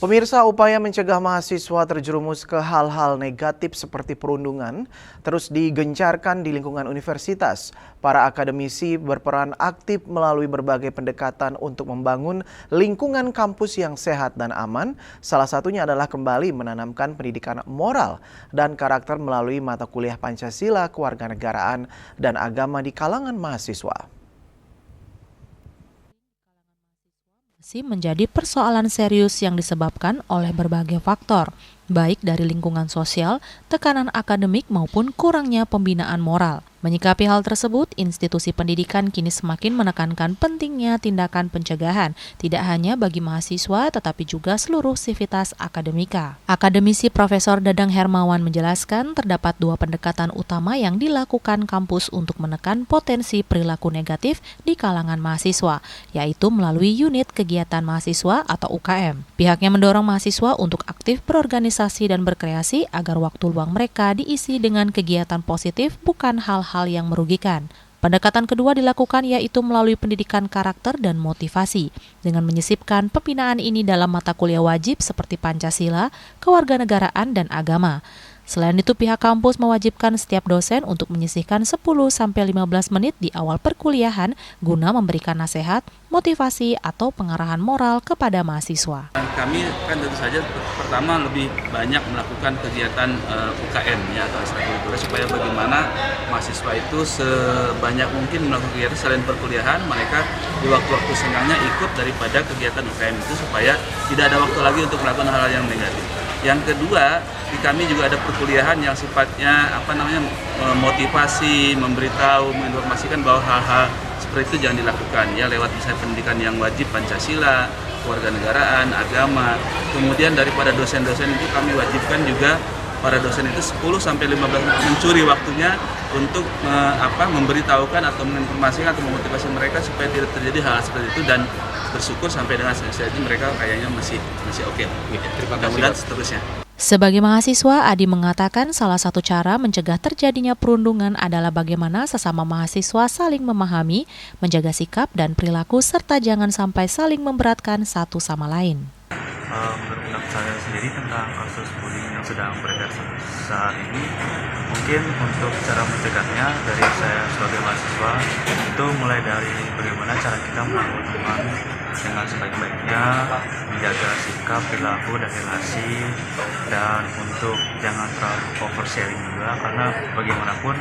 Pemirsa, upaya mencegah mahasiswa terjerumus ke hal-hal negatif seperti perundungan terus digencarkan di lingkungan universitas. Para akademisi berperan aktif melalui berbagai pendekatan untuk membangun lingkungan kampus yang sehat dan aman. Salah satunya adalah kembali menanamkan pendidikan moral dan karakter melalui mata kuliah Pancasila, Kewarganegaraan, dan Agama di kalangan mahasiswa. Menjadi persoalan serius yang disebabkan oleh berbagai faktor, baik dari lingkungan sosial, tekanan akademik maupun kurangnya pembinaan moral. Menyikapi hal tersebut, institusi pendidikan kini semakin menekankan pentingnya tindakan pencegahan, tidak hanya bagi mahasiswa tetapi juga seluruh sivitas akademika. Akademisi Profesor Dadang Hermawan menjelaskan terdapat dua pendekatan utama yang dilakukan kampus untuk menekan potensi perilaku negatif di kalangan mahasiswa, yaitu melalui unit kegiatan mahasiswa atau UKM. Pihaknya mendorong mahasiswa untuk aktif berorganisasi dan berkreasi agar waktu luang mereka diisi dengan kegiatan positif, bukan hal-hal yang merugikan. Pendekatan kedua dilakukan yaitu melalui pendidikan karakter dan motivasi, dengan menyisipkan pembinaan ini dalam mata kuliah wajib seperti Pancasila, Kewarganegaraan, dan Agama. Selain itu, pihak kampus mewajibkan setiap dosen untuk menyisihkan 10-15 menit di awal perkuliahan guna memberikan nasihat, motivasi, atau pengarahan moral kepada mahasiswa. Kami kan tentu saja pertama lebih banyak melakukan kegiatan UKM ya, atau ekstrakurikuler, supaya bagaimana mahasiswa itu sebanyak mungkin melakukan kegiatan selain perkuliahan, mereka di waktu-waktu senggangnya ikut daripada kegiatan UKM itu supaya tidak ada waktu lagi untuk melakukan hal-hal yang negatif. Yang kedua, di kami juga ada perkuliahan yang sifatnya motivasi, memberitahu, menginformasikan bahwa hal-hal seperti itu jangan dilakukan ya, lewat misalnya pendidikan yang wajib Pancasila, Kewarganegaraan, Agama. Kemudian daripada dosen-dosen itu kami wajibkan juga para dosen itu 10-15 menit mencuri waktunya untuk memberitahukan atau menginformasikan atau memotivasi mereka supaya tidak terjadi hal seperti itu, dan bersyukur sampai dengan saat ini mereka kayaknya masih oke. Mudah-mudahan seterusnya. Sebagai mahasiswa, Adi mengatakan salah satu cara mencegah terjadinya perundungan adalah bagaimana sesama mahasiswa saling memahami, menjaga sikap dan perilaku, serta jangan sampai saling memberatkan satu sama lain. Menurut pendapat saya sendiri tentang kasus bullying yang sedang beredar saat ini, mungkin untuk cara mencegahnya dari saya sebagai mahasiswa itu mulai dari bagaimana cara kita melakukan teman dengan sebaik-baiknya, menjaga sikap, perilaku, dan relasi, dan untuk jangan terlalu oversharing juga, karena bagaimanapun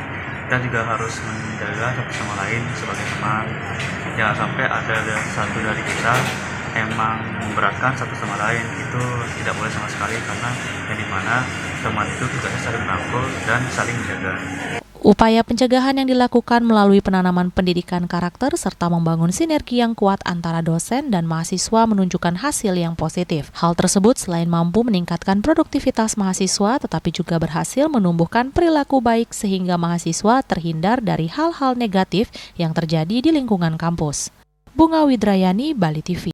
kita juga harus menjaga satu sama lain sebagai teman. Jangan sampai ada satu dari kita emang memberatkan satu sama lain, itu tidak boleh sama sekali, karena yang dimana teman itu tugasnya saling merangkul dan saling menjaga. Upaya pencegahan yang dilakukan melalui penanaman pendidikan karakter serta membangun sinergi yang kuat antara dosen dan mahasiswa menunjukkan hasil yang positif. Hal tersebut selain mampu meningkatkan produktivitas mahasiswa, tetapi juga berhasil menumbuhkan perilaku baik sehingga mahasiswa terhindar dari hal-hal negatif yang terjadi di lingkungan kampus. Bunga Widrayani, Bali TV.